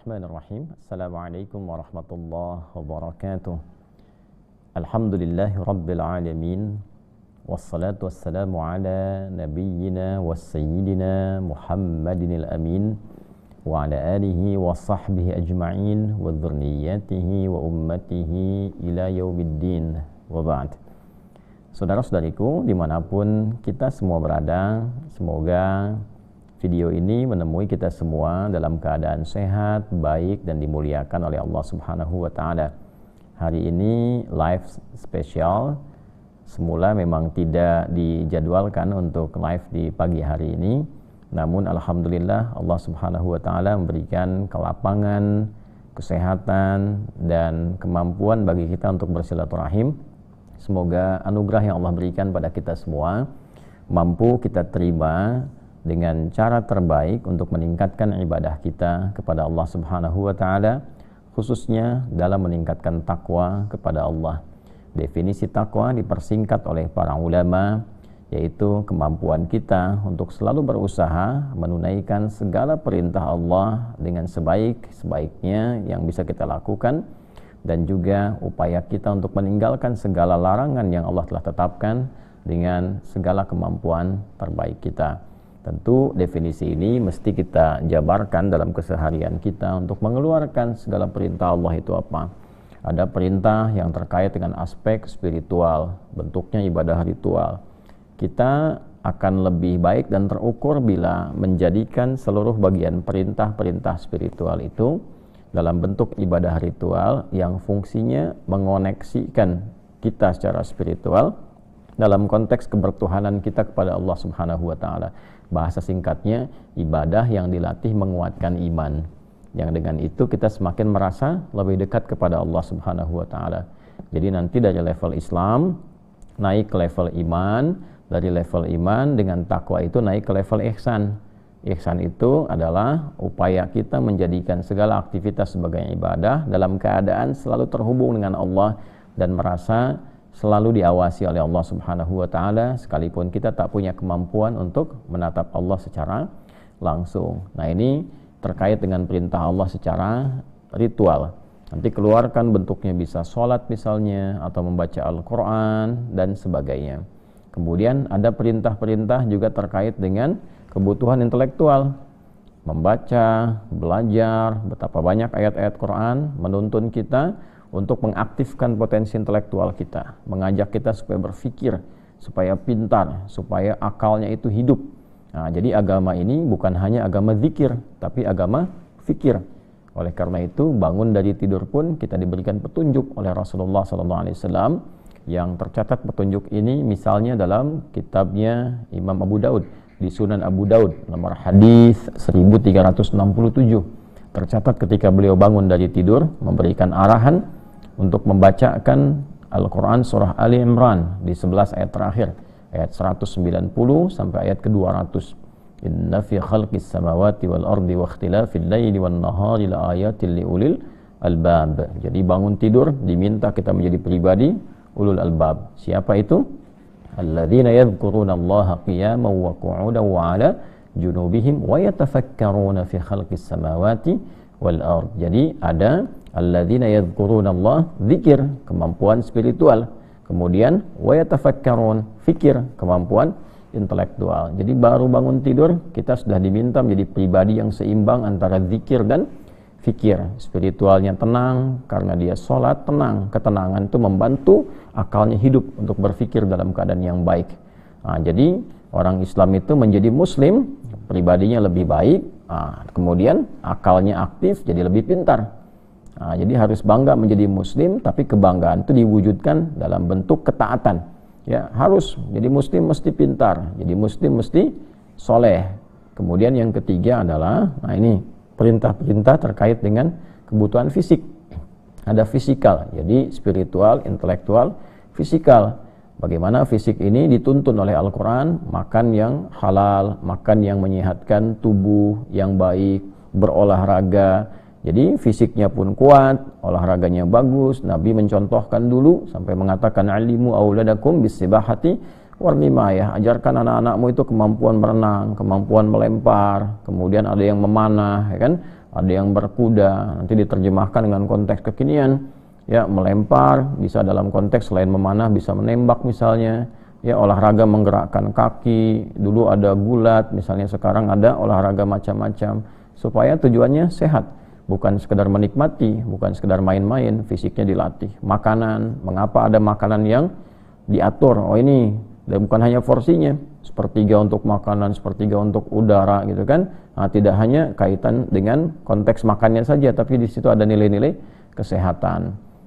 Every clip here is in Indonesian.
Bismillahirrahmanirrahim. Assalamualaikum warahmatullahi wabarakatuh. Alhamdulillahi rabbil alamin. Wassalatu wassalamu ala nabiyyina wa sayyidina Muhammadinil amin wa ala alihi wa sahbihi ajma'in wa dhurriyyatihi wa ummatihi ila yaumiddin wa ba'd. Saudara-saudariku dimanapun kita semua berada, semoga video ini menemui kita semua dalam keadaan sehat, baik, dan dimuliakan oleh Allah Subhanahu wa Ta'ala. Hari ini live spesial. Semula memang tidak dijadwalkan untuk live di pagi hari ini, namun alhamdulillah Allah Subhanahu wa Ta'ala memberikan kelapangan, kesehatan, dan kemampuan bagi kita untuk bersilaturahim. Semoga anugerah yang Allah berikan pada kita semua mampu kita terima dengan cara terbaik untuk meningkatkan ibadah kita kepada Allah Subhanahu wa Ta'ala, khususnya dalam meningkatkan takwa kepada Allah. Definisi takwa dipersingkat oleh para ulama, yaitu kemampuan kita untuk selalu berusaha menunaikan segala perintah Allah dengan sebaik-baiknya yang bisa kita lakukan, dan juga upaya kita untuk meninggalkan segala larangan yang Allah telah tetapkan dengan segala kemampuan terbaik kita. Tentu definisi ini mesti kita jabarkan dalam keseharian kita untuk mengeluarkan segala perintah Allah itu apa. Ada perintah yang terkait dengan aspek spiritual, bentuknya ibadah ritual. Kita akan lebih baik dan terukur bila menjadikan seluruh bagian perintah-perintah spiritual itu dalam bentuk ibadah ritual yang fungsinya mengoneksikan kita secara spiritual dalam konteks kebertuhanan kita kepada Allah Subhanahu wa Ta'ala. Bahasa singkatnya, ibadah yang dilatih menguatkan iman, yang dengan itu kita semakin merasa lebih dekat kepada Allah Subhanahu wa Ta'ala. Jadi nanti dari level Islam naik ke level iman, dari level iman dengan takwa itu naik ke level ihsan. Ihsan itu adalah upaya kita menjadikan segala aktivitas sebagai ibadah dalam keadaan selalu terhubung dengan Allah dan merasa selalu diawasi oleh Allah Subhanahu wa Ta'ala, sekalipun kita tak punya kemampuan untuk menatap Allah secara langsung. Nah, ini terkait dengan perintah Allah secara ritual. Nanti keluarkan bentuknya bisa sholat misalnya, atau membaca Al-Quran dan sebagainya. Kemudian ada perintah-perintah juga terkait dengan kebutuhan intelektual. Membaca, belajar, betapa banyak ayat-ayat Quran menuntun kita untuk mengaktifkan potensi intelektual kita, mengajak kita supaya berpikir, supaya pintar, supaya akalnya itu hidup. Nah, jadi agama ini bukan hanya agama zikir, tapi agama fikir. Oleh karena itu, bangun dari tidur pun kita diberikan petunjuk oleh Rasulullah SAW, yang tercatat petunjuk ini misalnya dalam kitabnya Imam Abu Daud, di Sunan Abu Daud, nomor hadis 1367. Tercatat ketika beliau bangun dari tidur, memberikan arahan untuk membacakan Al-Quran surah Ali Imran di 11 ayat terakhir, ayat 190 sampai ayat ke-200. Inna fi khalqis samawati wal ardi wa ikhtilafil laili wan nahari la ayatil liulil albab. Jadi bangun tidur diminta kita menjadi pribadi ulul albab. Siapa itu? Alladzina yadhkuruna Allaha qiyaman wa qu'udan wa 'ala junubihim wa yatafakkaruna fi khalqis samawati wal ard. Jadi ada alladzina yadhkuruna Allah, zikir, kemampuan spiritual. Kemudian wa yatafakkarun, fikir, kemampuan intelektual. Jadi baru bangun tidur kita sudah diminta menjadi pribadi yang seimbang antara zikir dan fikir. Spiritualnya tenang karena dia sholat, tenang. Ketenangan itu membantu akalnya hidup untuk berpikir dalam keadaan yang baik. Nah, jadi orang Islam itu menjadi muslim, pribadinya lebih baik, kemudian akalnya aktif, jadi lebih pintar. Nah, jadi harus bangga menjadi muslim, tapi kebanggaan itu diwujudkan dalam bentuk ketaatan. Ya, harus jadi muslim mesti pintar, jadi muslim mesti soleh. Kemudian yang ketiga adalah, nah ini perintah-perintah terkait dengan kebutuhan fisik. Ada fisikal, jadi spiritual, intelektual, fisikal. Bagaimana fisik ini dituntun oleh Al-Quran, makan yang halal, makan yang menyehatkan tubuh yang baik, berolahraga. Jadi fisiknya pun kuat, olahraganya bagus. Nabi mencontohkan dulu sampai mengatakan alimu auladakum bisibahati warmimayah. Ajarkan anak-anakmu itu kemampuan berenang, kemampuan melempar, kemudian ada yang memanah, ya kan? ada yang berkuda, nanti diterjemahkan dengan konteks kekinian, ya melempar, bisa dalam konteks selain memanah bisa menembak misalnya, ya olahraga menggerakkan kaki, dulu ada gulat, misalnya sekarang ada olahraga macam-macam, supaya tujuannya sehat, bukan sekedar menikmati, bukan sekedar main-main, fisiknya dilatih. Makanan, mengapa ada makanan yang diatur, oh ini, dan bukan hanya porsinya, sepertiga untuk makanan, sepertiga untuk udara gitu kan. Nah, tidak hanya kaitan dengan konteks makannya saja, tapi di situ ada nilai-nilai kesehatan.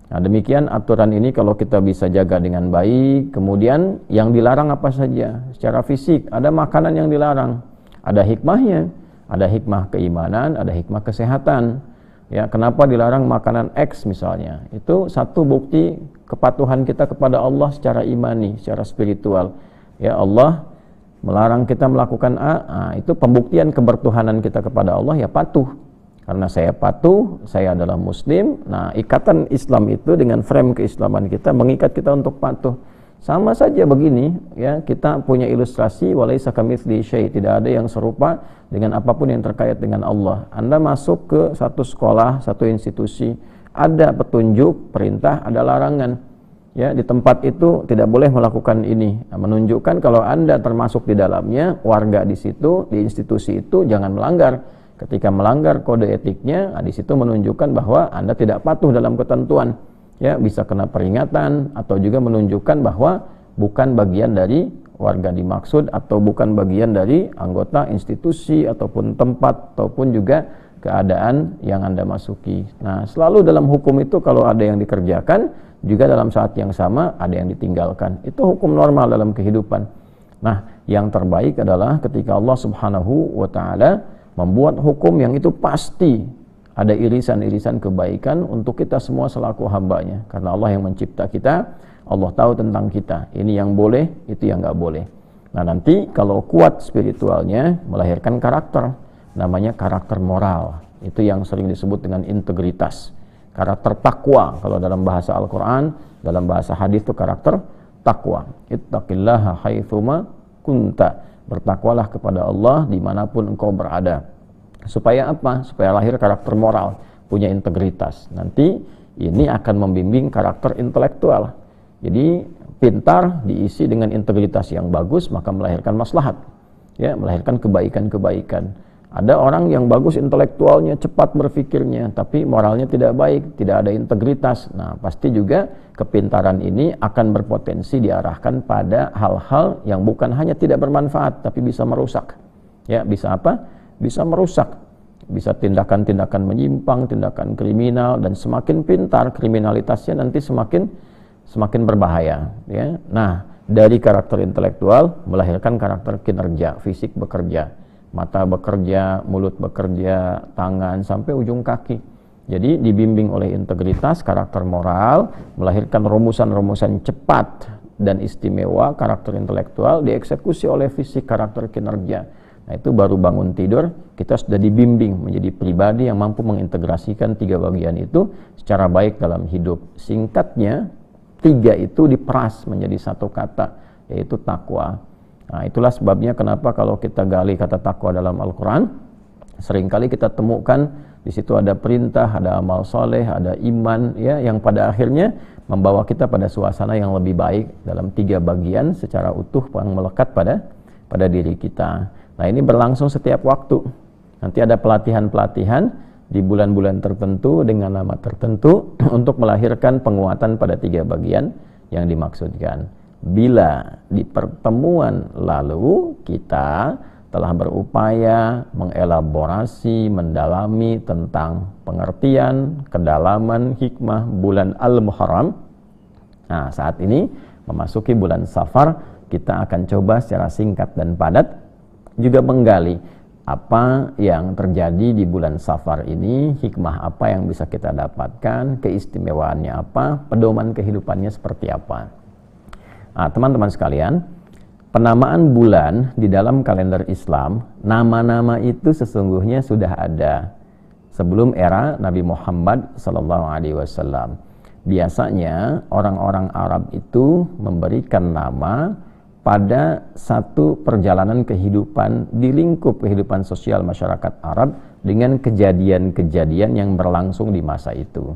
Nah, demikian aturan ini kalau kita bisa jaga dengan baik. Kemudian yang dilarang apa saja secara fisik, ada makanan yang dilarang, ada hikmahnya, ada hikmah keimanan, ada hikmah kesehatan. Ya, kenapa dilarang makanan X misalnya? Itu satu bukti kepatuhan kita kepada Allah secara imani, secara spiritual. Ya, Allah melarang kita melakukan A, itu pembuktian kebertuhanan kita kepada Allah, ya patuh. Karena saya patuh, saya adalah muslim. Nah, ikatan Islam itu dengan frame keislaman kita mengikat kita untuk patuh. Sama saja begini, ya, kita punya ilustrasi walaisa kamitslihi syai', tidak ada yang serupa dengan apapun yang terkait dengan Allah. Anda masuk ke satu sekolah, satu institusi, ada petunjuk, perintah, ada larangan. Ya, di tempat itu tidak boleh melakukan ini. Nah, menunjukkan kalau Anda termasuk di dalamnya, warga di situ, di institusi itu jangan melanggar. Ketika melanggar kode etiknya, di situ menunjukkan bahwa Anda tidak patuh dalam ketentuan. Ya, bisa kena peringatan atau juga menunjukkan bahwa bukan bagian dari warga dimaksud atau bukan bagian dari anggota institusi ataupun tempat ataupun juga keadaan yang Anda masuki. Nah, selalu dalam hukum itu kalau ada yang dikerjakan, juga dalam saat yang sama ada yang ditinggalkan. Itu hukum normal dalam kehidupan. Nah, yang terbaik adalah ketika Allah Subhanahu wa taala membuat hukum yang itu pasti ada irisan-irisan kebaikan untuk kita semua selaku hambanya. Karena Allah yang mencipta kita, Allah tahu tentang kita. Ini yang boleh, itu yang nggak boleh. Nah, nanti kalau kuat spiritualnya melahirkan karakter, namanya karakter moral. Itu yang sering disebut dengan integritas. Karakter takwa, kalau dalam bahasa Al-Quran, dalam bahasa hadis itu karakter takwa. Ittaqillaha haitsuma kunta. Bertakwalah kepada Allah dimanapun engkau berada. Supaya apa? Supaya lahir karakter moral, punya integritas. Nanti ini akan membimbing karakter intelektual. Jadi pintar diisi dengan integritas yang bagus, maka melahirkan maslahat. Ya, melahirkan kebaikan-kebaikan. Ada orang yang bagus intelektualnya, cepat berpikirnya, tapi moralnya tidak baik, tidak ada integritas. Nah, pasti juga kepintaran ini akan berpotensi diarahkan pada hal-hal yang bukan hanya tidak bermanfaat, tapi bisa merusak. Ya, bisa apa? Bisa merusak. Bisa tindakan-tindakan menyimpang, tindakan kriminal, dan semakin pintar kriminalitasnya nanti semakin berbahaya. Ya. Nah, dari karakter intelektual melahirkan karakter kinerja, fisik bekerja. Mata bekerja, mulut bekerja, tangan, sampai ujung kaki. Jadi dibimbing oleh integritas, karakter moral, melahirkan rumusan-rumusan cepat dan istimewa, karakter intelektual, dieksekusi oleh fisik, karakter kinerja. Nah, itu baru bangun tidur, kita sudah dibimbing menjadi pribadi yang mampu mengintegrasikan tiga bagian itu secara baik dalam hidup. Singkatnya, tiga itu diperas menjadi satu kata, yaitu takwa. Nah, itulah sebabnya kenapa kalau kita gali kata takwa dalam Al-Quran, seringkali kita temukan di situ ada perintah, ada amal soleh, ada iman, ya, yang pada akhirnya membawa kita pada suasana yang lebih baik dalam tiga bagian secara utuh yang melekat pada diri kita. Nah, ini berlangsung setiap waktu. Nanti ada pelatihan-pelatihan di bulan-bulan tertentu dengan nama tertentu untuk melahirkan penguatan pada tiga bagian yang dimaksudkan. Bila di pertemuan lalu kita telah berupaya mengelaborasi, mendalami tentang pengertian, kedalaman, hikmah bulan Al-Muharram. Nah, saat ini memasuki bulan Safar, kita akan coba secara singkat dan padat juga menggali apa yang terjadi di bulan Safar ini, hikmah apa yang bisa kita dapatkan, keistimewaannya apa, pedoman kehidupannya seperti apa. Nah, teman-teman sekalian, penamaan bulan di dalam kalender Islam, nama-nama itu sesungguhnya sudah ada sebelum era Nabi Muhammad SAW. Biasanya orang-orang Arab itu memberikan nama pada satu perjalanan kehidupan di lingkup kehidupan sosial masyarakat Arab dengan kejadian-kejadian yang berlangsung di masa itu,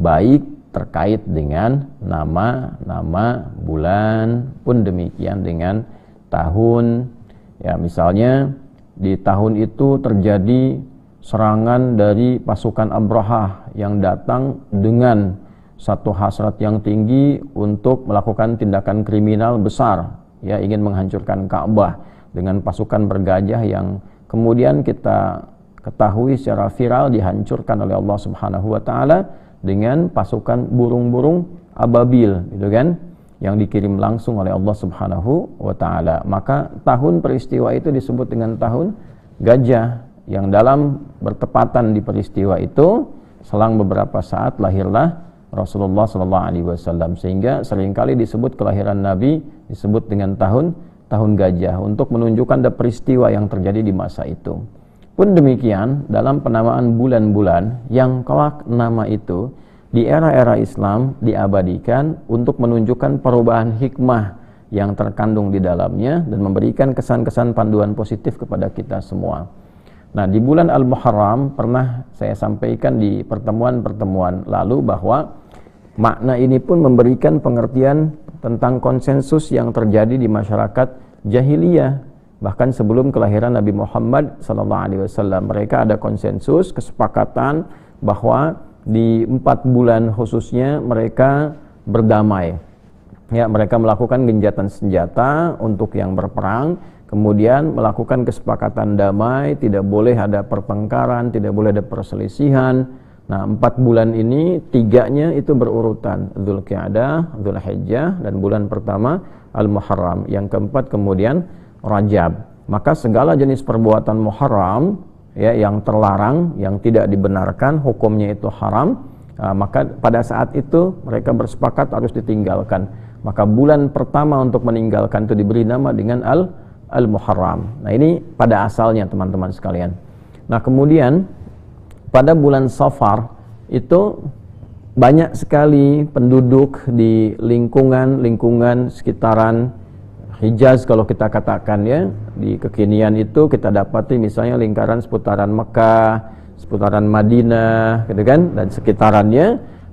baik terkait dengan nama bulan pun demikian dengan tahun. Ya, misalnya di tahun itu terjadi serangan dari pasukan Abrahah yang datang dengan satu hasrat yang tinggi untuk melakukan tindakan kriminal besar, ya, ingin menghancurkan Ka'bah dengan pasukan bergajah yang kemudian kita ketahui secara viral dihancurkan oleh Allah Subhanahu wa taala dengan pasukan burung-burung ababil, gitu kan, yang dikirim langsung oleh Allah Subhanahu wa taala. Maka tahun peristiwa itu disebut dengan tahun gajah, yang dalam bertepatan di peristiwa itu selang beberapa saat lahirlah Rasulullah SAW, sehingga seringkali disebut kelahiran Nabi disebut dengan tahun gajah untuk menunjukkan ada peristiwa yang terjadi di masa itu. Pun demikian dalam penamaan bulan-bulan yang kelak nama itu di era-era Islam diabadikan untuk menunjukkan perubahan hikmah yang terkandung di dalamnya dan memberikan kesan-kesan panduan positif kepada kita semua. Nah, di bulan Al-Muharram pernah saya sampaikan di pertemuan-pertemuan lalu bahwa makna ini pun memberikan pengertian tentang konsensus yang terjadi di masyarakat jahiliyah. Bahkan sebelum kelahiran Nabi Muhammad SAW, mereka ada konsensus, kesepakatan bahwa di 4 bulan khususnya mereka berdamai. Ya, mereka melakukan genjatan senjata untuk yang berperang, kemudian melakukan kesepakatan damai, tidak boleh ada pertengkaran, tidak boleh ada perselisihan. Nah, 4 bulan ini 3-nya itu berurutan, Dzulqa'dah, Dzulhijjah, dan bulan pertama Al-Muharram. Yang keempat kemudian Rajab. Maka segala jenis perbuatan Muharram, ya, yang terlarang, yang tidak dibenarkan, hukumnya itu haram, maka pada saat itu mereka bersepakat harus ditinggalkan. Maka bulan pertama untuk meninggalkan itu diberi nama dengan Al-Muharram. Nah, ini pada asalnya teman-teman sekalian. Nah, kemudian pada bulan Safar itu banyak sekali penduduk di lingkungan sekitaran Hijaz, kalau kita katakan, ya, di kekinian itu kita dapati misalnya lingkaran seputaran Mekah, seputaran Madinah, gitu kan, dan sekitarannya.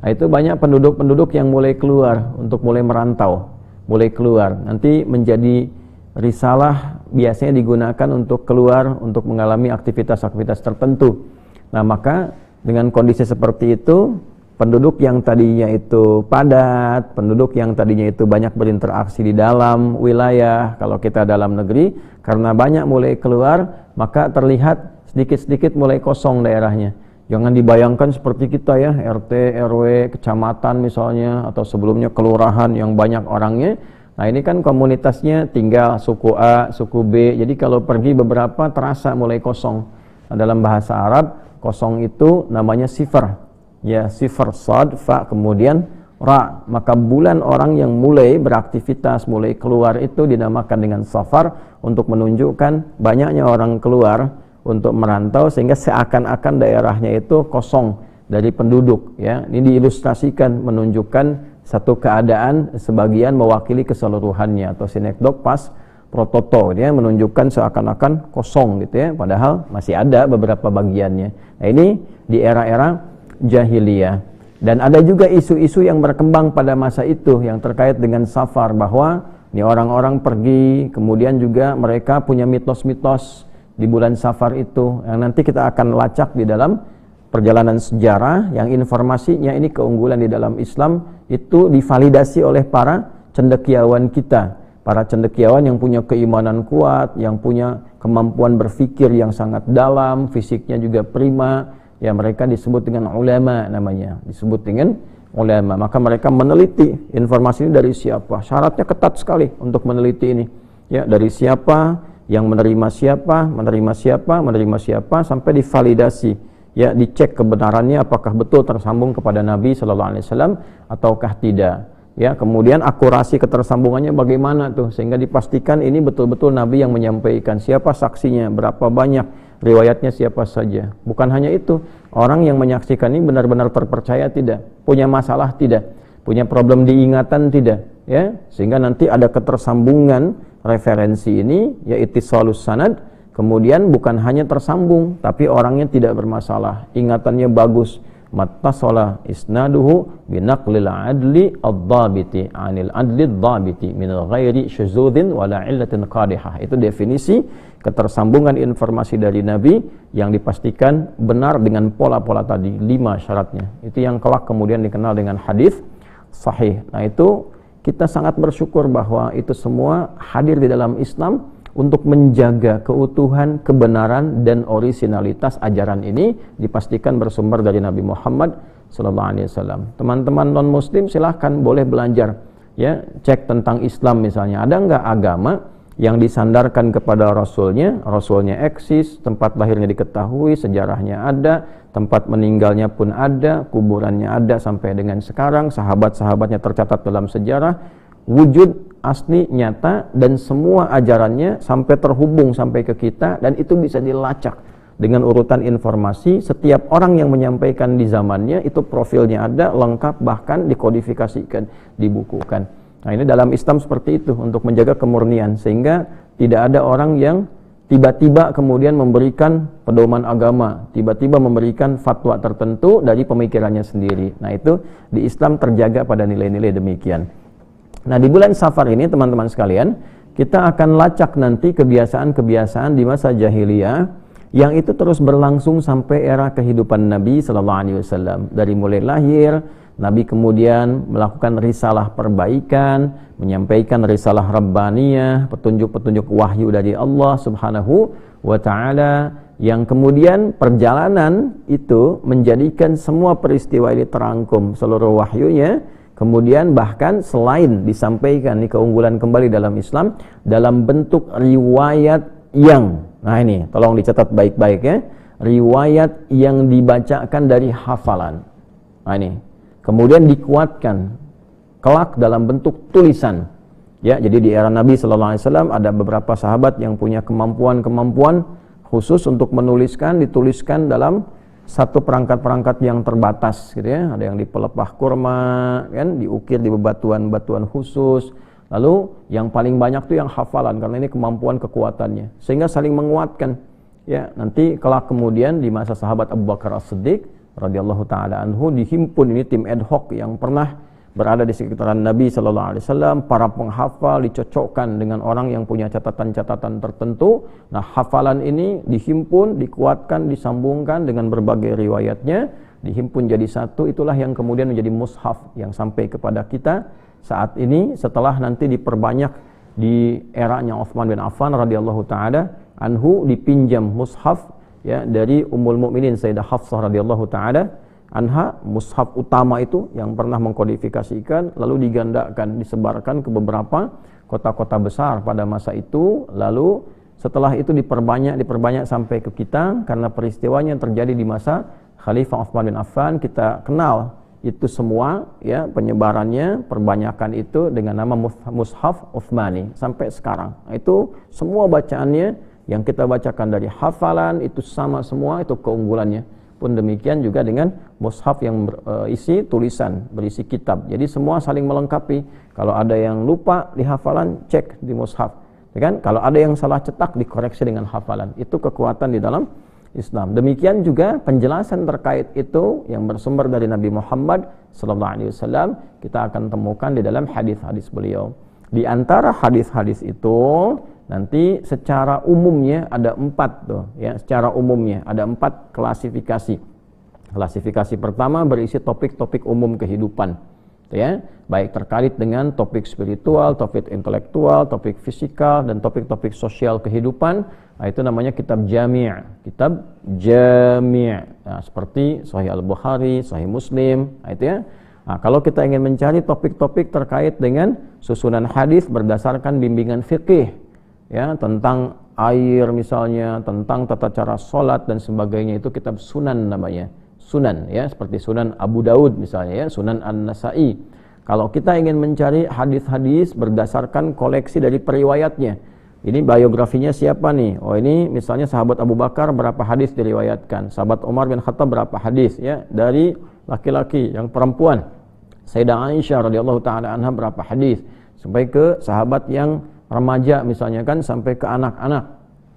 Nah, itu banyak penduduk-penduduk yang mulai keluar untuk mulai merantau, mulai keluar. Nanti menjadi risalah biasanya digunakan untuk keluar untuk mengalami aktivitas-aktivitas tertentu. Nah, maka dengan kondisi seperti itu, penduduk yang tadinya itu padat, penduduk yang tadinya itu banyak berinteraksi di dalam wilayah, kalau kita dalam negeri, karena banyak mulai keluar, maka terlihat sedikit-sedikit mulai kosong daerahnya. Jangan dibayangkan seperti kita, ya, RT, RW, kecamatan misalnya, atau sebelumnya kelurahan yang banyak orangnya. Nah, ini kan komunitasnya tinggal suku A, suku B, jadi kalau pergi beberapa terasa mulai kosong. Nah, dalam bahasa Arab, kosong itu namanya sifar. Ya, sifar, sad, fa, kemudian ra. Maka bulan orang yang mulai beraktivitas, mulai keluar itu dinamakan dengan Safar untuk menunjukkan banyaknya orang keluar untuk merantau, sehingga seakan-akan daerahnya itu kosong dari penduduk, ya. Ini diilustrasikan menunjukkan satu keadaan sebagian mewakili keseluruhannya, atau sinekdok pas prototo, dia menunjukkan seakan-akan kosong, gitu, ya, padahal masih ada beberapa bagiannya. Nah, ini di era-era jahiliyah. Dan ada juga isu-isu yang berkembang pada masa itu yang terkait dengan Safar, bahwa ini orang-orang pergi, kemudian juga mereka punya mitos-mitos di bulan Safar itu yang nanti kita akan lacak di dalam perjalanan sejarah, yang informasinya ini keunggulan di dalam Islam itu divalidasi oleh para cendekiawan kita, para cendekiawan yang punya keimanan kuat, yang punya kemampuan berpikir yang sangat dalam, fisiknya juga prima. Ya, mereka disebut dengan ulama namanya, disebut dengan ulama. Maka mereka meneliti informasi ini dari siapa. Syaratnya ketat sekali untuk meneliti ini. Ya, dari siapa, yang menerima siapa, sampai divalidasi. Ya, dicek kebenarannya apakah betul tersambung kepada Nabi SAW ataukah tidak. Ya, kemudian akurasi ketersambungannya bagaimana tuh, sehingga dipastikan ini betul-betul Nabi yang menyampaikan. Siapa saksinya, berapa banyak, riwayatnya siapa saja. Bukan hanya itu, orang yang menyaksikan ini benar-benar terpercaya tidak, punya masalah tidak, punya problem diingatan tidak, ya, sehingga nanti ada ketersambungan referensi ini, yaitu ittisalus sanad, kemudian bukan hanya tersambung, tapi orangnya tidak bermasalah, ingatannya bagus. Mattasala isnaduhu binaqlil adli ad-dhabiti anil adli ad-dhabiti min ghairi syuzudzin wala illatin qadihah. Itu definisi ketersambungan informasi dari Nabi yang dipastikan benar dengan pola-pola tadi, 5 syaratnya. Itu yang kelak kemudian dikenal dengan hadis sahih. Nah, itu kita sangat bersyukur bahwa itu semua hadir di dalam Islam untuk menjaga keutuhan, kebenaran dan orisinalitas ajaran ini dipastikan bersumber dari Nabi Muhammad SAW. Teman-teman non Muslim silahkan boleh belajar, ya, cek tentang Islam misalnya. Ada nggak agama yang disandarkan kepada Rasulnya eksis, tempat lahirnya diketahui, sejarahnya ada, tempat meninggalnya pun ada, kuburannya ada sampai dengan sekarang, sahabat-sahabatnya tercatat dalam sejarah, wujud asli, nyata, dan semua ajarannya sampai terhubung sampai ke kita, dan itu bisa dilacak dengan urutan informasi. Setiap orang yang menyampaikan di zamannya itu profilnya ada, lengkap, bahkan dikodifikasikan, dibukukan. Nah, ini dalam Islam seperti itu untuk menjaga kemurnian, sehingga tidak ada orang yang tiba-tiba kemudian memberikan pedoman agama, tiba-tiba memberikan fatwa tertentu dari pemikirannya sendiri. Nah, itu di Islam terjaga pada nilai-nilai demikian. Nah, di bulan Safar ini teman-teman sekalian, kita akan lacak nanti kebiasaan-kebiasaan di masa jahiliyah yang itu terus berlangsung sampai era kehidupan Nabi sallallahu alaihi wasallam. Dari mulai lahir, Nabi kemudian melakukan risalah perbaikan, menyampaikan risalah rabbaniyah, petunjuk-petunjuk wahyu dari Allah Subhanahu wa taala, yang kemudian perjalanan itu menjadikan semua peristiwa ini terangkum seluruh wahyunya. Kemudian bahkan selain disampaikan di keunggulan kembali dalam Islam dalam bentuk riwayat yang, nah ini tolong dicatat baik-baik ya, riwayat yang dibacakan dari hafalan. Nah ini kemudian dikuatkan kelak dalam bentuk tulisan. Ya, jadi di era Nabi sallallahu alaihi wasallam ada beberapa sahabat yang punya kemampuan khusus untuk menuliskan, dituliskan dalam satu perangkat-perangkat yang terbatas gitu ya. Ada yang di pelepah kurma kan, diukir di bebatuan-batuan khusus. Lalu yang paling banyak tuh yang hafalan, karena ini kemampuan kekuatannya, sehingga saling menguatkan. Ya, nanti kelak kemudian di masa sahabat Abu Bakar As-Siddiq radhiyallahu taala anhu dihimpun ini tim ad hoc yang pernah berada di sekitaran Nabi sallallahu alaihi wasallam, para penghafal dicocokkan dengan orang yang punya catatan-catatan tertentu. Nah, hafalan ini dihimpun, dikuatkan, disambungkan dengan berbagai riwayatnya, dihimpun jadi satu. Itulah yang kemudian menjadi mushaf yang sampai kepada kita saat ini, setelah nanti diperbanyak di eranya Utsman bin Affan radhiyallahu taala anhu, dipinjam mushaf ya dari Ummul Mukminin Sayyidah Hafsah radhiyallahu taala anha, mushaf utama itu yang pernah mengkodifikasikan, lalu digandakan, disebarkan ke beberapa kota-kota besar pada masa itu. Lalu setelah itu diperbanyak sampai ke kita, karena peristiwanya yang terjadi di masa Khalifah Utsman bin Affan. Kita kenal itu semua ya, penyebarannya, perbanyakan itu dengan nama Mushaf Utsmani sampai sekarang. Itu semua bacaannya yang kita bacakan dari hafalan itu sama semua, itu keunggulannya. Pun demikian juga dengan mushaf yang berisi tulisan, berisi kitab. Jadi semua saling melengkapi. Kalau ada yang lupa di hafalan, cek di mushaf. Ya kan? Kalau ada yang salah cetak, dikoreksi dengan hafalan. Itu kekuatan di dalam Islam. Demikian juga penjelasan terkait itu yang bersumber dari Nabi Muhammad SAW, kita akan temukan di dalam hadis-hadis beliau. Di antara hadis-hadis itu nanti secara umumnya ada 4 tuh ya, secara umumnya ada 4 klasifikasi. Klasifikasi pertama berisi topik-topik umum kehidupan ya, baik terkait dengan topik spiritual, topik intelektual, topik fisikal, dan topik-topik sosial kehidupan. Nah, itu namanya kitab jami', kitab jami'. Nah, seperti Sahih Al-Bukhari, Sahih Muslim, nah, itu ya. Nah, kalau kita ingin mencari topik-topik terkait dengan susunan hadis berdasarkan bimbingan fikih ya, tentang air misalnya, tentang tata cara sholat dan sebagainya, itu kitab sunan namanya, sunan ya, seperti Sunan Abu Daud misalnya ya, Sunan An-Nasai. Kalau kita ingin mencari hadis-hadis berdasarkan koleksi dari periwayatnya, ini biografinya siapa nih? Oh, ini misalnya sahabat Abu Bakar berapa hadis diriwayatkan, sahabat Umar bin Khattab berapa hadis ya, dari laki-laki, yang perempuan Sayyidah Aisyah radhiyallahu taala anha berapa hadis, sampai ke sahabat yang remaja misalnya kan, sampai ke anak-anak.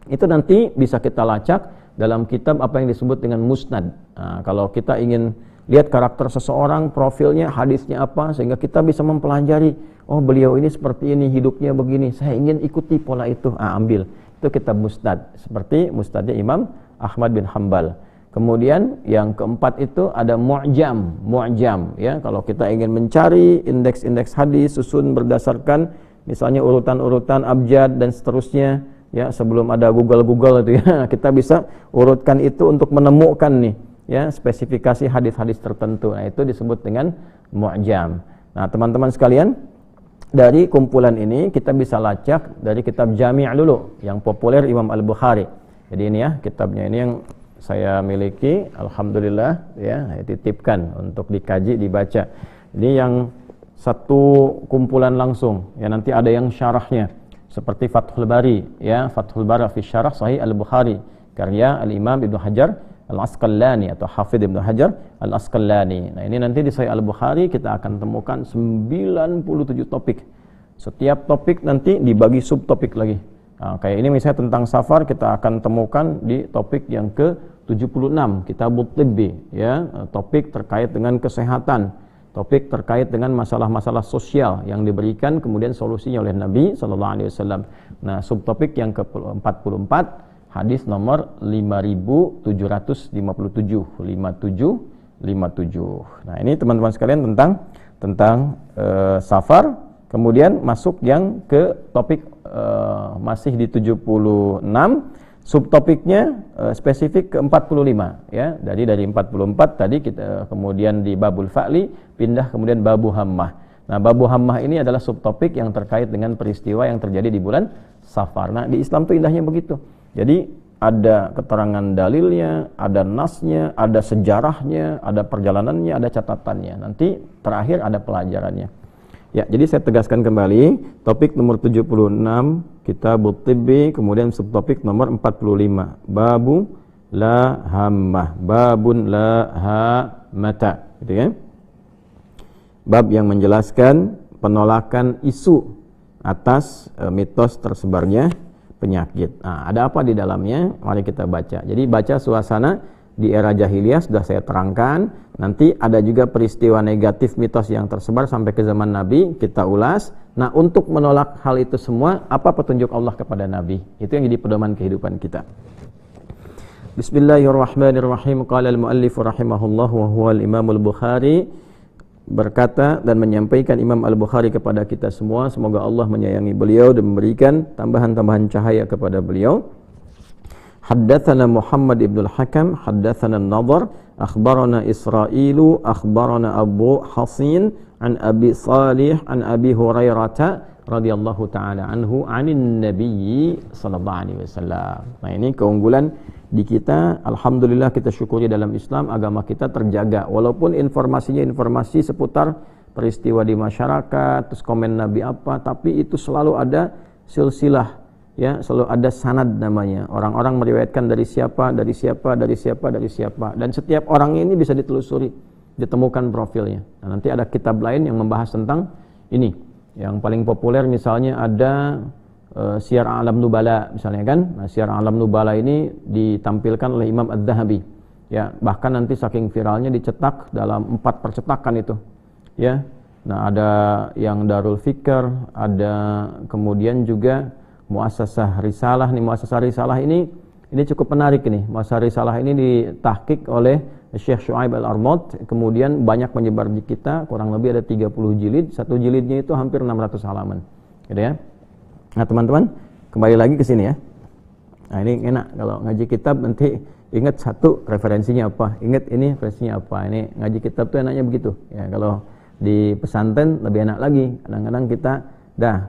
Itu nanti bisa kita lacak dalam kitab apa yang disebut dengan musnad. Nah, kalau kita ingin lihat karakter seseorang, profilnya, hadisnya apa, sehingga kita bisa mempelajari, oh beliau ini seperti ini, hidupnya begini, saya ingin ikuti pola itu. Ambil. Itu kitab musnad, seperti musnadnya Imam Ahmad bin Hanbal. Kemudian yang keempat itu ada mu'jam, ya. Kalau kita ingin mencari indeks-indeks hadis susun berdasarkan misalnya urutan-urutan abjad dan seterusnya, ya, sebelum ada Google itu ya, kita bisa urutkan itu untuk menemukan nih, ya, spesifikasi hadis-hadis tertentu. Nah, itu disebut dengan mu'jam. Nah, teman-teman sekalian, dari kumpulan ini kita bisa lacak dari kitab Jami' dulu yang populer Imam Al-Bukhari. Jadi ini ya, kitabnya ini yang saya miliki, alhamdulillah, ya, titipkan untuk dikaji, dibaca. Ini yang satu kumpulan langsung, ya, nanti ada yang syarahnya seperti Fathul Bari, ya, Fathul Bari fi Syarah Sahih Al-Bukhari karya Al-Imam Ibnu Hajar Al-Asqalani atau Hafidh Ibnu Hajar Al-Asqalani. Nah, ini nanti di Sahih Al-Bukhari kita akan temukan 97 topik. Setiap topik nanti dibagi subtopik lagi. Nah, kayak ini misalnya tentang safar, kita akan temukan di topik yang ke-76, Kitabut Tibbi, ya, topik terkait dengan kesehatan, topik terkait dengan masalah-masalah sosial yang diberikan kemudian solusinya oleh Nabi sallallahu alaihi wasallam. Nah, subtopik yang ke-44, hadis nomor 5757. Nah, ini teman-teman sekalian tentang safar. Kemudian masuk yang ke topik masih di 76, subtopiknya spesifik ke 45, ya. Dari 44 tadi kita kemudian di babul fa'li pindah kemudian babu hammah. Nah, babu hammah ini adalah subtopik yang terkait dengan peristiwa yang terjadi di bulan Safar. Nah, di Islam tuh indahnya begitu. Jadi ada keterangan dalilnya, ada nasnya, ada sejarahnya, ada perjalanannya, ada catatannya. Nanti terakhir ada pelajarannya. Ya, jadi saya tegaskan kembali, topik nomor 76 Kitabut Tibbi, kemudian subtopik nomor 45 Babu la hammah, babun la hammata, gitu ya. Bab yang menjelaskan penolakan isu atas mitos tersebarnya penyakit. Nah, ada apa di dalamnya? Mari kita baca. Jadi baca suasana di era jahiliyah sudah saya terangkan. Nanti ada juga peristiwa negatif mitos yang tersebar sampai ke zaman Nabi, kita ulas. Nah, untuk menolak hal itu semua, apa petunjuk Allah kepada Nabi? Itu yang jadi pedoman kehidupan kita. Bismillahirrahmanirrahim. Qala al-muallif rahimahullah wa huwa al-Imam al-Bukhari, berkata dan menyampaikan Imam Al-Bukhari kepada kita semua, semoga Allah menyayangi beliau dan memberikan tambahan-tambahan cahaya kepada beliau. Haddatsana Muhammad ibn al-Hakam, haddatsana an-Nadhr, akhbarana Israilu, akhbarana Abu Hasin an Abi Salih an Abi Hurairah radhiyallahu taala anhu anin Nabi sallallahu alaihi wasallam. Nah, ini keunggulan di kita, alhamdulillah kita syukuri dalam Islam, agama kita terjaga walaupun informasinya informasi seputar peristiwa di masyarakat, terus komen Nabi apa, tapi itu selalu ada silsilah, ya, selalu ada sanad namanya. Orang-orang meriwayatkan dari siapa, dan setiap orang ini bisa ditelusuri, ditemukan profilnya. Nah, nanti ada kitab lain yang membahas tentang ini. Yang paling populer misalnya ada Syiar A'lam Nubala misalnya kan. Nah, Syiar A'lam Nubala ini ditampilkan oleh Imam Adz-Dzahabi. Ya, bahkan nanti saking viralnya dicetak dalam 4 percetakan itu. Ya. Nah, ada yang Darul Fikr, ada kemudian juga Muassasah Risalah. Nih, Muassasah Risalah ini cukup menarik nih. Muassasah Risalah ini ditahqiq oleh Syekh Syuaib Al-Armad, kemudian banyak menyebar di kita, kurang lebih ada 30 jilid, satu jilidnya itu hampir 600 halaman. Gitu ya. Nah, teman-teman, kembali lagi ke sini ya. Nah, ini enak kalau ngaji kitab nanti ingat satu referensinya apa, ingat ini referensinya apa. Ini ngaji kitab tuh enaknya begitu. Ya, kalau di pesantren lebih enak lagi. Kadang-kadang kita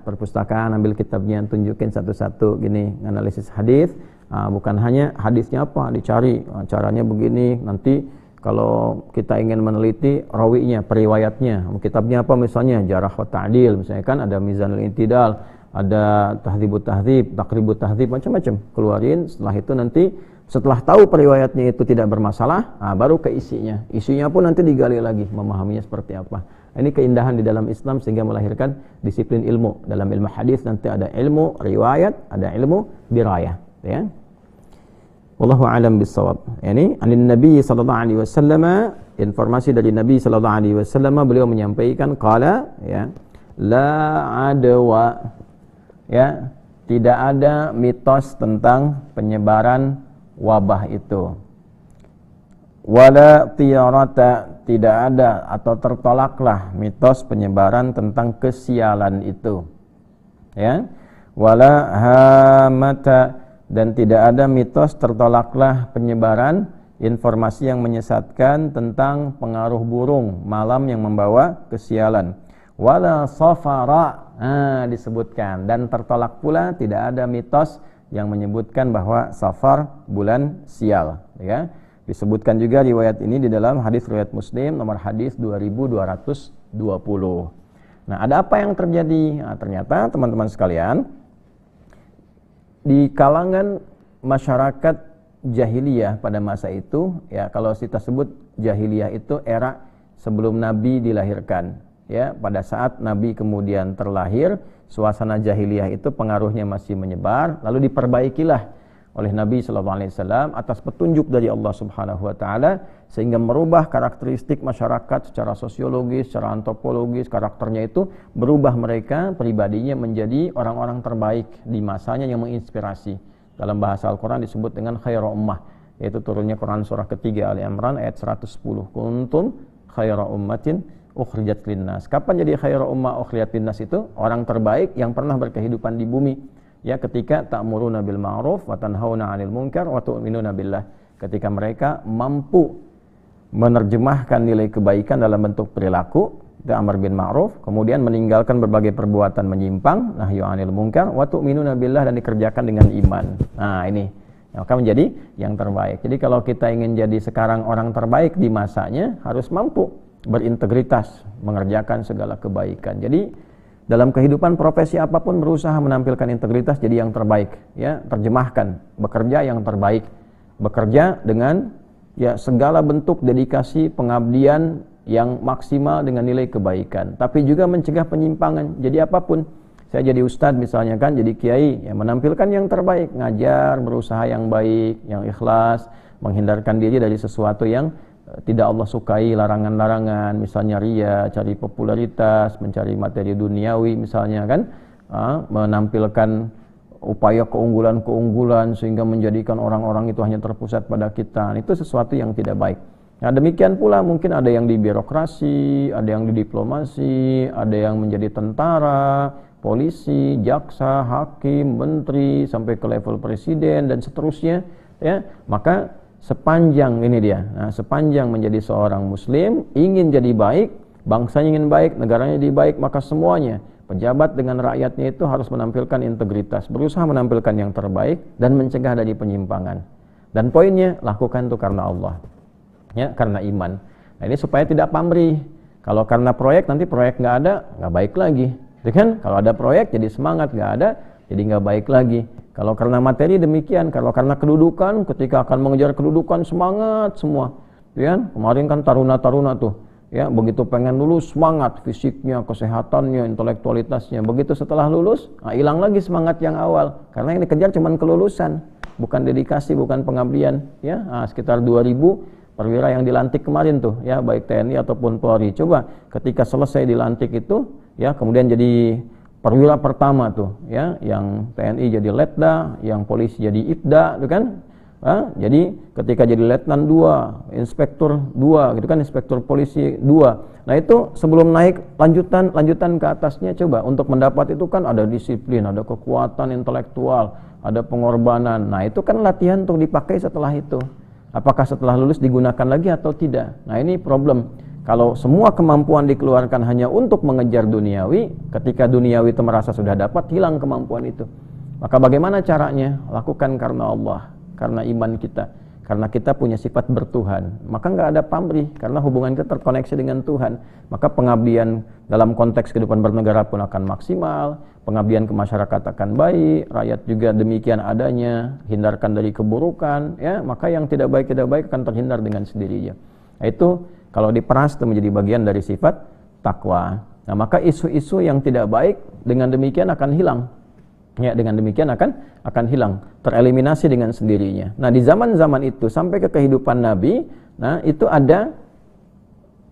perpustakaan ambil kitabnya, tunjukin satu-satu gini, analisis hadis. Bukan hanya hadisnya apa dicari, caranya begini. Nanti kalau kita ingin meneliti rawinya, periwayatnya, kitabnya apa misalnya Jarh wa Ta'dil, misalnya kan ada Mizanul I'tidal, ada Tahdzibut Tahdzib, Taqribut Tahdzib, macam-macam keluarin. Setelah itu nanti setelah tahu periwayatnya itu tidak bermasalah, baru ke isinya. Isinya pun nanti digali lagi, memahaminya seperti apa. Ini keindahan di dalam Islam sehingga melahirkan disiplin ilmu. Dalam ilmu hadis nanti ada ilmu riwayat, ada ilmu dirayah. ya. Wallahu a'lam bissawab. Ini anin Nabi sallallahu alaihi wasallam, informasi dari Nabi sallallahu alaihi wasallam, beliau menyampaikan qala, ya, la adwa, ya, tidak ada mitos tentang penyebaran wabah itu. Wala tiyarata, tidak ada atau tertolaklah mitos penyebaran tentang kesialan itu. Ya. Wala hamata, dan tidak ada mitos tertolaklah penyebaran informasi yang menyesatkan tentang pengaruh burung malam yang membawa kesialan. Wala safara, disebutkan, dan tertolak pula tidak ada mitos yang menyebutkan bahwa safar bulan sial, ya. Disebutkan juga riwayat ini di dalam hadis riwayat Muslim nomor hadis 2220. Nah, ada apa yang terjadi? Nah, ternyata teman-teman sekalian, di kalangan masyarakat jahiliyah pada masa itu, ya, kalau kita sebut jahiliyah itu era sebelum Nabi dilahirkan, ya, pada saat Nabi kemudian terlahir, suasana jahiliyah itu pengaruhnya masih menyebar, lalu diperbaikilah oleh Nabi SAW atas petunjuk dari Allah Subhanahu Wa Taala, sehingga merubah karakteristik masyarakat secara sosiologis, secara antropologis, karakternya itu berubah, mereka pribadinya menjadi orang-orang terbaik di masanya yang menginspirasi. Dalam bahasa Al-Quran disebut dengan khairu ummah, yaitu turunnya Quran surah ketiga Ali Imran ayat 110. Kuntum khairu ummatin ukhrijat linnas. Kapan jadi khairu ummah ukhrijat linnas itu? Orang terbaik yang pernah berkehidupan di bumi. Ya, ketika ta'muruna bil ma'ruf wa tanhauna 'anil munkar wa tu'minuna billah. Ketika mereka mampu menerjemahkan nilai kebaikan dalam bentuk perilaku, amar bin ma'ruf, kemudian meninggalkan berbagai perbuatan menyimpang, nahyu 'anil munkar, wa tu'minuna billah, dan dikerjakan dengan iman. Nah, ini maka menjadi yang terbaik. Jadi kalau kita ingin jadi sekarang orang terbaik di masanya, harus mampu berintegritas, mengerjakan segala kebaikan. Jadi dalam kehidupan profesi apapun berusaha menampilkan integritas jadi yang terbaik, ya, terjemahkan, bekerja yang terbaik, bekerja dengan, ya, segala bentuk dedikasi pengabdian yang maksimal dengan nilai kebaikan, tapi juga mencegah penyimpangan. Jadi apapun, saya jadi ustadz misalnya kan, jadi kiai, ya, menampilkan yang terbaik, ngajar, berusaha yang baik, yang ikhlas, menghindarkan diri dari sesuatu yang tidak Allah sukai, larangan-larangan, misalnya ria, cari popularitas, mencari materi duniawi misalnya kan, menampilkan upaya keunggulan-keunggulan sehingga menjadikan orang-orang itu hanya terpusat pada kita. Itu sesuatu yang tidak baik. Nah, demikian pula mungkin ada yang di birokrasi, ada yang di diplomasi, ada yang menjadi tentara, polisi, jaksa, hakim, menteri, sampai ke level presiden dan seterusnya, ya. Maka sepanjang ini dia, sepanjang menjadi seorang muslim, ingin jadi baik, bangsanya ingin baik, negaranya jadi baik, maka semuanya, pejabat dengan rakyatnya itu harus menampilkan integritas, berusaha menampilkan yang terbaik dan mencegah dari penyimpangan. Dan poinnya, lakukan itu karena Allah, ya, karena iman. Nah, ini supaya tidak pamrih. Kalau karena proyek, nanti proyek nggak ada, nggak baik lagi, ya kan? Kalau ada proyek jadi semangat, nggak ada jadi nggak baik lagi. Kalau karena materi demikian, kalau karena kedudukan, ketika akan mengejar kedudukan semangat semua, ya. Kemarin kan taruna-taruna tuh, ya, begitu pengen lulus semangat, fisiknya, kesehatannya, intelektualitasnya. Begitu setelah lulus, hilang lagi semangat yang awal, karena yang dikejar cuma kelulusan, bukan dedikasi, bukan pengabdian, ya. Sekitar 2000 perwira yang dilantik kemarin tuh, ya, baik TNI ataupun Polri. Coba ketika selesai dilantik itu, ya, kemudian jadi perwira pertama tuh, ya, yang TNI jadi letda, yang polisi jadi ibda, gitu kan? Jadi ketika jadi letnan 2, inspektur 2, gitu kan, inspektur polisi 2. Nah, itu sebelum naik lanjutan ke atasnya, coba untuk mendapat itu kan ada disiplin, ada kekuatan intelektual, ada pengorbanan. Nah, itu kan latihan untuk dipakai setelah itu. Apakah setelah lulus digunakan lagi atau tidak? Nah, ini problem. Kalau semua kemampuan dikeluarkan hanya untuk mengejar duniawi, ketika duniawi itu merasa sudah dapat, hilang kemampuan itu. Maka bagaimana caranya? Lakukan karena Allah, karena iman kita, karena kita punya sifat bertuhan. Maka nggak ada pamrih, karena hubungan kita terkoneksi dengan Tuhan. Maka pengabdian dalam konteks kehidupan bernegara pun akan maksimal, pengabdian ke masyarakat akan baik, rakyat juga demikian adanya, hindarkan dari keburukan, ya. Maka yang tidak baik akan terhindar dengan sendirinya. Nah, itu kalau diperas itu menjadi bagian dari sifat takwa. Nah, maka isu-isu yang tidak baik dengan demikian akan hilang. Ya, dengan demikian akan hilang, tereliminasi dengan sendirinya. Nah, di zaman-zaman itu sampai ke kehidupan Nabi, nah itu ada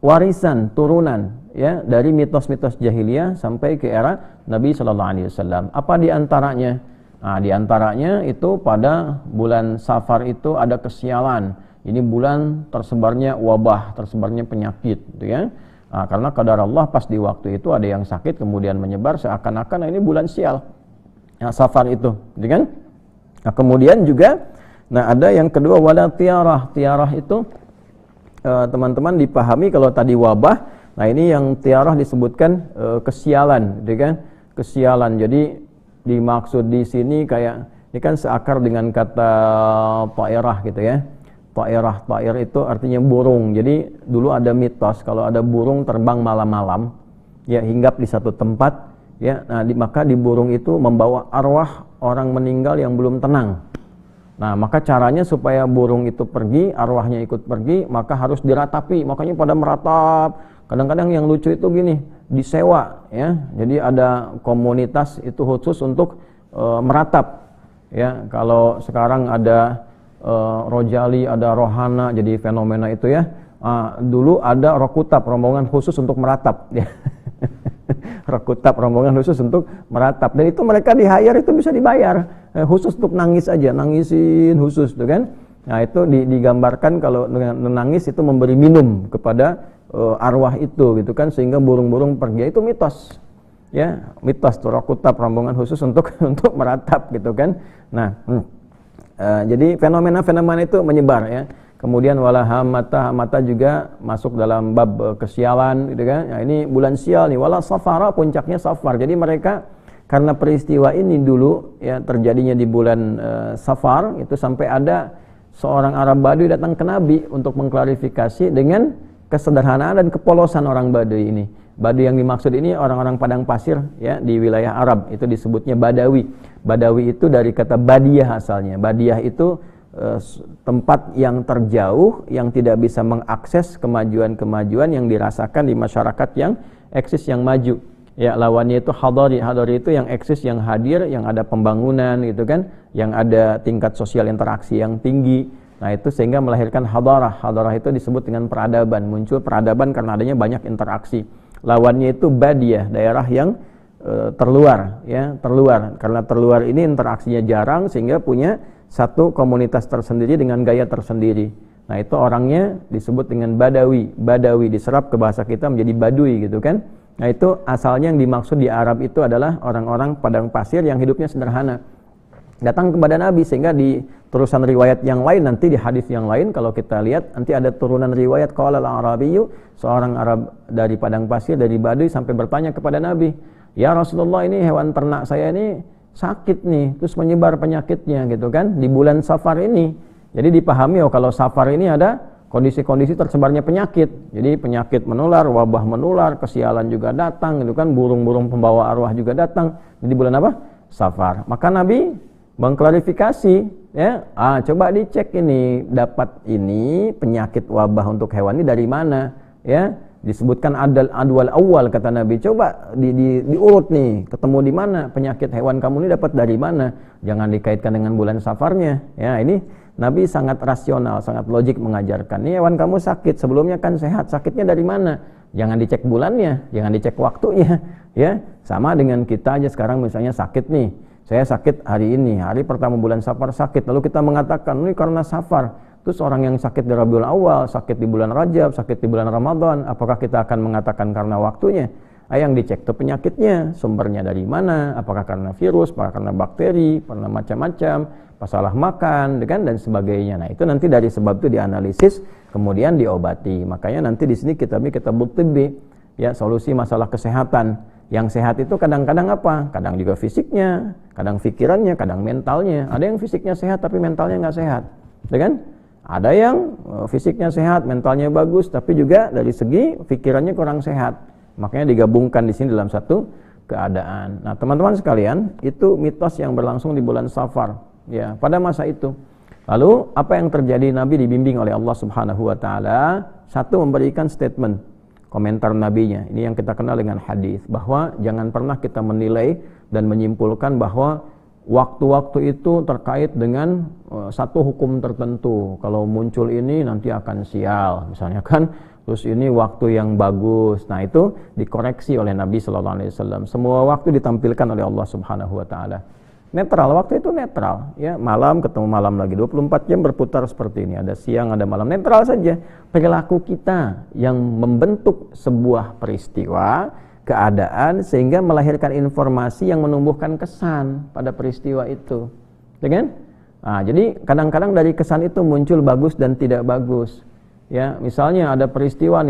warisan turunan ya dari mitos-mitos jahiliyah sampai ke era Nabi sallallahu alaihi wasallam. Apa di antaranya? Nah, di antaranya itu pada bulan Safar itu ada kesialan. Ini bulan tersebarnya wabah, tersebarnya penyakit gitu ya. Nah, karena qadar Allah pas di waktu itu ada yang sakit kemudian menyebar seakan-akan ini bulan sial. Ya, Safar itu, gitu kan? Nah, kemudian juga, nah ada yang kedua wala tiarah. Tiarah itu teman-teman dipahami kalau tadi wabah. Nah ini yang tiarah disebutkan kesialan, gitu kan? Kesialan. Jadi dimaksud di sini kayak ini kan seakar dengan kata ta'irah gitu ya. Ta'ir itu artinya burung. Jadi dulu ada mitos kalau ada burung terbang malam-malam, ya hinggap di satu tempat. Ya, nah maka di burung itu membawa arwah orang meninggal yang belum tenang. Nah, maka caranya supaya burung itu pergi, arwahnya ikut pergi, maka harus diratapi. Makanya pada meratap. Kadang-kadang yang lucu itu gini, disewa ya. Jadi ada komunitas itu khusus untuk meratap. Ya, kalau sekarang ada rojali, ada rohana, jadi fenomena itu ya. Dulu ada rokutab, rombongan khusus untuk meratap ya. Rokutab, rombongan khusus untuk meratap, dan itu mereka di hire itu bisa dibayar khusus untuk nangis aja, nangisin khusus tuh kan. Nah itu digambarkan kalau dengan menangis itu memberi minum kepada arwah itu gitu kan, sehingga burung-burung pergi. Itu mitos ya, mitos tuh rokutab, rombongan khusus untuk meratap gitu kan. Nah jadi fenomena-fenomena itu menyebar ya. Kemudian wala hamata juga masuk dalam bab kesialan gitu kan. Nah, ini bulan sial nih, wala safara, puncaknya Safar. Jadi mereka karena peristiwa ini dulu ya terjadinya di bulan Safar itu sampai ada seorang Arab Baduy datang ke Nabi untuk mengklarifikasi dengan kesederhanaan dan kepolosan orang Baduy ini. Baduy yang dimaksud ini orang-orang padang pasir ya di wilayah Arab, itu disebutnya Badawi. Badawi itu dari kata Badiah asalnya. Badiah itu tempat yang terjauh yang tidak bisa mengakses kemajuan-kemajuan yang dirasakan di masyarakat yang eksis, yang maju. Ya, lawannya itu hadari. Hadari itu yang eksis, yang hadir, yang ada pembangunan gitu kan, yang ada tingkat sosial interaksi yang tinggi. Nah, itu sehingga melahirkan hadarah. Hadarah itu disebut dengan peradaban. Muncul peradaban karena adanya banyak interaksi. Lawannya itu badiah, daerah yang terluar ya, terluar. Karena terluar ini interaksinya jarang sehingga punya satu komunitas tersendiri dengan gaya tersendiri. Nah, itu orangnya disebut dengan Badawi. Badawi diserap ke bahasa kita menjadi Baduy gitu kan. Nah, itu asalnya yang dimaksud di Arab itu adalah orang-orang padang pasir yang hidupnya sederhana. Datang kepada Nabi, sehingga di terusan riwayat yang lain nanti, di hadis yang lain kalau kita lihat nanti ada turunan riwayat qala al-Arabiyyu, seorang Arab dari padang pasir, dari Baduy sampai bertanya kepada Nabi, "Ya Rasulullah, ini hewan ternak saya ini sakit nih, terus menyebar penyakitnya gitu kan di bulan Safar ini." Jadi dipahami kalau Safar ini ada kondisi-kondisi tersebarnya penyakit. Jadi penyakit menular, wabah menular, kesialan juga datang gitu kan, burung-burung pembawa arwah juga datang. Jadi bulan apa? Safar. Maka Nabi mengklarifikasi ya, coba dicek ini, dapat ini penyakit wabah untuk hewan ini dari mana ya. Disebutkan adwal awal kata Nabi, coba diurut nih, ketemu di mana penyakit hewan kamu ini, dapat dari mana, jangan dikaitkan dengan bulan Safarnya ya. Ini Nabi sangat rasional, sangat logik mengajarkan, nih hewan kamu sakit, sebelumnya kan sehat, sakitnya dari mana, jangan dicek bulannya, jangan dicek waktunya ya. Sama dengan kita aja sekarang, misalnya sakit nih, saya sakit hari ini, hari pertama bulan Safar sakit, lalu kita mengatakan ini karena Safar. Terus orang yang sakit di Rabiul Awal, sakit di bulan Rajab, sakit di bulan Ramadan, apakah kita akan mengatakan karena waktunya? Yang dicek itu penyakitnya, sumbernya dari mana, apakah karena virus, apakah karena bakteri, karena macam-macam, masalah makan, dan sebagainya. Nah, itu nanti dari sebab itu dianalisis, kemudian diobati. Makanya nanti di sini kita tibbi, ya, solusi masalah kesehatan. Yang sehat itu kadang-kadang apa? Kadang juga fisiknya, kadang pikirannya, kadang mentalnya. Ada yang fisiknya sehat tapi mentalnya nggak sehat, kan? Ada yang fisiknya sehat, mentalnya bagus, tapi juga dari segi pikirannya kurang sehat. Makanya digabungkan di sini dalam satu keadaan. Nah, teman-teman sekalian, itu mitos yang berlangsung di bulan Safar, ya, pada masa itu. Lalu apa yang terjadi? Nabi dibimbing oleh Allah Subhanahu wa taala, satu, memberikan statement, komentar nabinya. Ini yang kita kenal dengan hadis, bahwa jangan pernah kita menilai dan menyimpulkan bahwa waktu-waktu itu terkait dengan satu hukum tertentu. Kalau muncul ini nanti akan sial, misalnya kan. Terus ini waktu yang bagus. Nah, itu dikoreksi oleh Nabi sallallahu alaihi wasallam. Semua waktu ditampilkan oleh Allah Subhanahu wa taala. Netral, waktu itu netral, ya. Malam ketemu malam lagi, 24 jam berputar seperti ini. Ada siang, ada malam, netral saja. Perilaku kita yang membentuk sebuah peristiwa, keadaan, sehingga melahirkan informasi yang menumbuhkan kesan pada peristiwa itu. Ya kan? Nah, jadi kadang-kadang dari kesan itu muncul bagus dan tidak bagus. Ya, misalnya ada peristiwa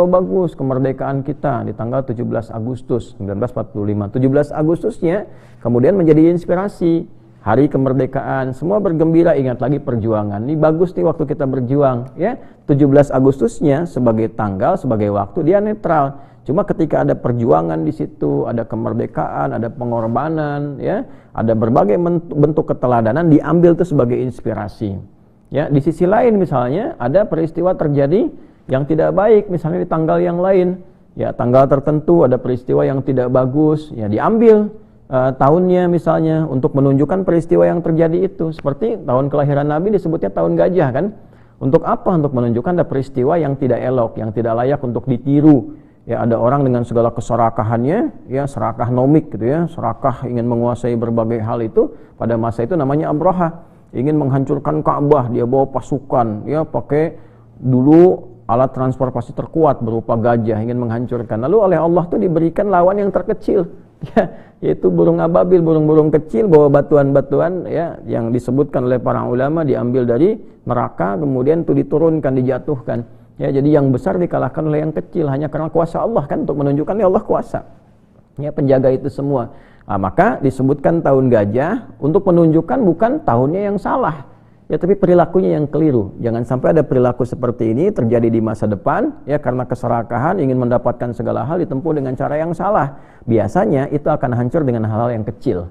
bagus kemerdekaan kita di tanggal 17 Agustus 1945. 17 Agustusnya kemudian menjadi inspirasi. Hari kemerdekaan, semua bergembira, ingat lagi perjuangan. Ini bagus nih waktu kita berjuang, ya. 17 Agustusnya sebagai tanggal, sebagai waktu dia netral. Cuma ketika ada perjuangan di situ, ada kemerdekaan, ada pengorbanan, ya, ada berbagai bentuk keteladanan, diambil itu sebagai inspirasi. Ya, di sisi lain misalnya ada peristiwa terjadi yang tidak baik, misalnya di tanggal yang lain, ya tanggal tertentu ada peristiwa yang tidak bagus, ya diambil tahunnya misalnya untuk menunjukkan peristiwa yang terjadi itu. Seperti tahun kelahiran Nabi disebutnya tahun gajah kan? Untuk apa? Untuk menunjukkan ada peristiwa yang tidak elok, yang tidak layak untuk ditiru. Ya, ada orang dengan segala keserakahannya, ya serakah nomik gitu ya, serakah ingin menguasai berbagai hal itu. Pada masa itu namanya Abraha. Ingin menghancurkan Ka'bah, dia bawa pasukan, ya pakai dulu alat transportasi terkuat berupa gajah, ingin menghancurkan. Lalu oleh Allah tuh diberikan lawan yang terkecil, ya, yaitu burung ababil, burung-burung kecil bawa batuan-batuan, ya, yang disebutkan oleh para ulama diambil dari neraka, kemudian itu diturunkan, dijatuhkan. Ya, jadi yang besar dikalahkan oleh yang kecil hanya karena kuasa Allah kan, untuk menunjukkan ya Allah kuasa. Ya, penjaga itu semua. Nah, maka disebutkan tahun gajah untuk menunjukkan bukan tahunnya yang salah, ya, tapi perilakunya yang keliru. Jangan sampai ada perilaku seperti ini terjadi di masa depan, ya, karena keserakahan ingin mendapatkan segala hal ditempuh dengan cara yang salah. Biasanya itu akan hancur dengan hal-hal yang kecil.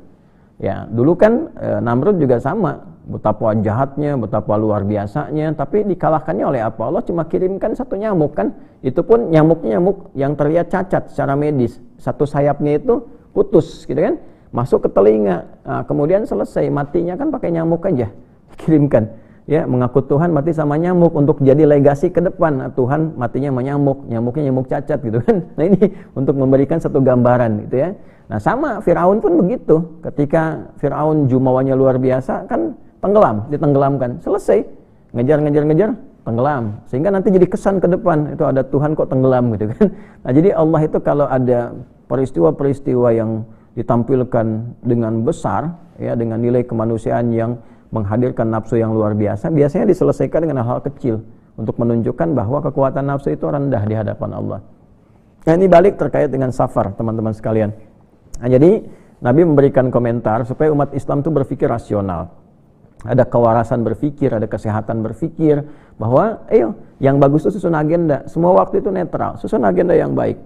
Ya, dulu kan Namrud juga sama, betapa jahatnya, betapa luar biasanya, tapi dikalahkannya oleh apa? Allah cuma kirimkan satu nyamuk kan, itu pun nyamuknya nyamuk yang terlihat cacat secara medis, satu sayapnya itu putus gitu kan, masuk ke telinga, nah, kemudian selesai, matinya kan pakai nyamuk aja, kirimkan, ya, mengaku Tuhan mati sama nyamuk untuk jadi legasi ke depan. Nah, Tuhan matinya sama nyamuk, nyamuknya nyamuk cacat gitu kan. Nah, ini untuk memberikan satu gambaran gitu ya. Nah, sama Firaun pun begitu, ketika Firaun jumawanya luar biasa kan tenggelam, ditenggelamkan, selesai, ngejar, tenggelam, sehingga nanti jadi kesan ke depan, itu ada Tuhan kok tenggelam gitu kan. Nah, jadi Allah itu kalau ada peristiwa-peristiwa yang ditampilkan dengan besar, ya, dengan nilai kemanusiaan yang menghadirkan nafsu yang luar biasa, biasanya diselesaikan dengan hal-hal kecil untuk menunjukkan bahwa kekuatan nafsu itu rendah di hadapan Allah. Nah, ini balik terkait dengan safar, teman-teman sekalian. Nah, jadi Nabi memberikan komentar supaya umat Islam itu berpikir rasional. Ada kewarasan berpikir, ada kesehatan berpikir, bahwa ayo, yang bagus itu susun agenda, semua waktu itu netral, susun agenda yang baik.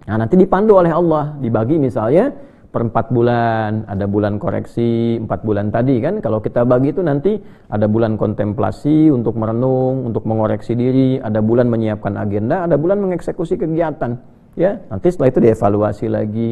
Nah, nanti dipandu oleh Allah, dibagi misalnya per 4 bulan, ada bulan koreksi 4 bulan tadi kan, kalau kita bagi itu nanti ada bulan kontemplasi untuk merenung, untuk mengoreksi diri, ada bulan menyiapkan agenda, ada bulan mengeksekusi kegiatan, ya, nanti setelah itu dievaluasi lagi.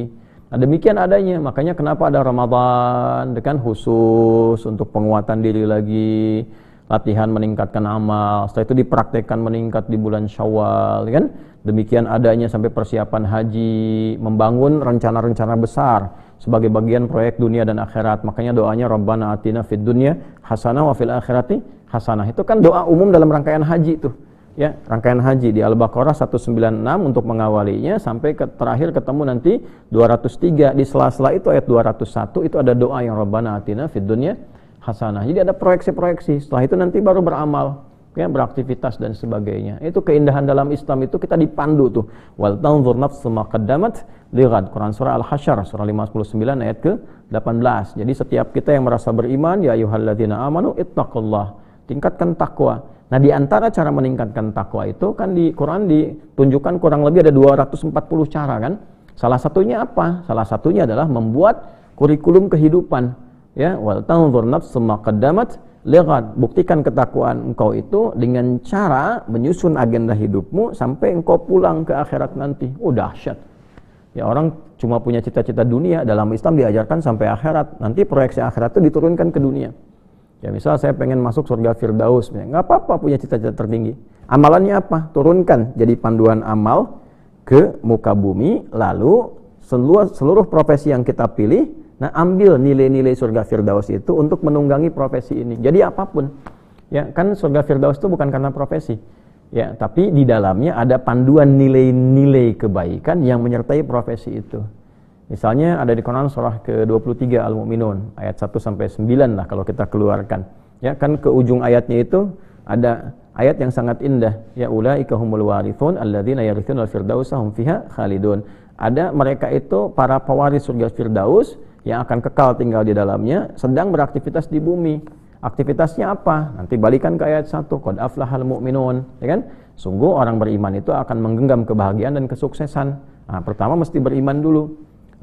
Nah, demikian adanya, makanya kenapa ada Ramadan, kan khusus untuk penguatan diri lagi, latihan meningkatkan amal, setelah itu dipraktekkan meningkat di bulan Syawal, kan? Demikian adanya sampai persiapan haji, membangun rencana-rencana besar sebagai bagian proyek dunia dan akhirat. Makanya doanya Rabbana atina fid dunya hasanah wa fil akhirati hasanah. Itu kan doa umum dalam rangkaian haji itu. Ya, rangkaian haji di Al-Baqarah 196 untuk mengawalinya sampai terakhir ketemu nanti 203. Di sela-sela itu ayat 201 itu ada doa yang Rabbana atina fid dunya hasanah. Jadi ada proyeksi-proyeksi. Setelah itu nanti baru beramal, ya, beraktivitas dan sebagainya. Itu keindahan dalam Islam, itu kita dipandu tuh. Wal tanzur nafsu ma qaddamat lighad. Quran surah Al-Hasyr surah 59 ayat ke-18. Jadi setiap kita yang merasa beriman, ya ayyuhalladzina amanu ittaqullah, tingkatkan takwa. Nah, di antara cara meningkatkan takwa itu kan di Quran ditunjukkan kurang lebih ada 240 cara kan. Salah satunya apa? Salah satunya adalah membuat kurikulum kehidupan. Ya, wal tanzur nafsu ma qaddamat lihat, buktikan ketakwaan engkau itu dengan cara menyusun agenda hidupmu sampai engkau pulang ke akhirat nanti. Oh, dahsyat. Ya, orang cuma punya cita-cita dunia, dalam Islam diajarkan sampai akhirat. Nanti proyeksi akhirat itu diturunkan ke dunia. Ya, misal saya pengen masuk surga Firdaus, nggak apa-apa punya cita-cita tertinggi. Amalannya apa? Turunkan jadi panduan amal ke muka bumi, lalu seluruh profesi yang kita pilih, nah ambil nilai-nilai surga Firdaus itu untuk menunggangi profesi ini. Jadi apapun, ya kan surga Firdaus itu bukan karena profesi. Ya, tapi di dalamnya ada panduan nilai-nilai kebaikan yang menyertai profesi itu. Misalnya ada di Quran surah ke-23 Al-Mu'minun ayat 1 sampai 9 lah kalau kita keluarkan. Ya, kan ke ujung ayatnya itu ada ayat yang sangat indah. Ya ulaika humul warithun alladzina yarithuna al-firdausa hum fiha khalidun. Ada mereka itu para pewaris surga Firdaus yang akan kekal tinggal di dalamnya sedang beraktivitas di bumi. Aktivitasnya apa? Nanti balikan ke ayat 1, qad aflahal mu'minun, ya kan? Sungguh orang beriman itu akan menggenggam kebahagiaan dan kesuksesan. Nah, pertama mesti beriman dulu.